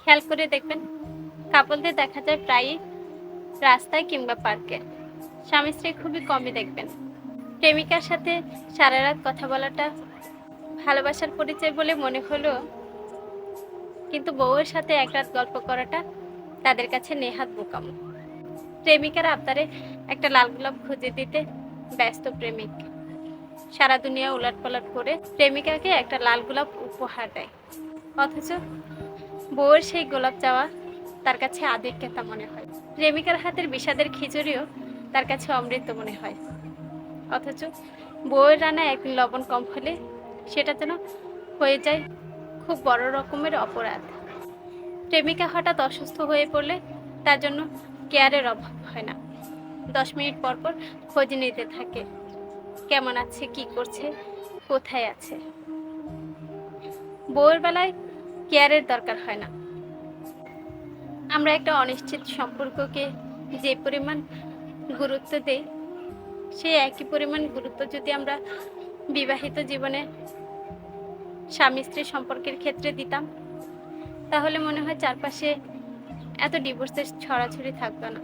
খেয়াল করে দেখবেন, কাপলদের দেখা যায় প্রায়ই রাস্তায় কিংবা পার্কে। স্বামী স্ত্রী খুবই কমই দেখবেন। প্রেমিকার সাথে সারা রাত কথা বলাটা ভালোবাসার পরিচয় বলে মনে হলেও কিন্তু বউয়ের সাথে এক রাত গল্প করাটা তাদের কাছে নেহাত বোকামো। প্রেমিকার আবদারে একটা লাল গোলাপ খুঁজে দিতে ব্যস্ত প্রেমিক সারা দুনিয়া উলটপালট করে প্রেমিকাকে একটা লাল গোলাপ উপহার দেয়, অথচ বউয়ের সেই গোলাপ চাওয়া তার কাছে আদিক্যতা মনে হয়। প্রেমিকার হাতের বিষাদের খিচুড়িও তার কাছে অমৃত মনে হয়, অথচ বউয়ের রান্না একদিন লবণ কম হলে সেটা যেন হয়ে যায় খুব বড় রকমের অপরাধ। প্রেমিকা হঠাৎ অসুস্থ হয়ে পড়লে তার জন্য কেয়ারের অভাব হয় না। 10 মিনিট পর পর খোঁজ নিতে থাকে, কেমন আছে, কি করছে, কোথায় আছে। বউয়ের বেলায় কেয়ারের দরকার হয় না। আমরা একটা অনিশ্চিত সম্পর্ককে যে পরিমাণ গুরুত্ব দেই, সেই একই পরিমাণ গুরুত্ব যদি আমরা বিবাহিত জীবনে স্বামী স্ত্রী সম্পর্কের ক্ষেত্রে দিতাম, তাহলে মনে হয় চারপাশে এত ডিভোর্সের ছড়াছড়ি থাকতো না।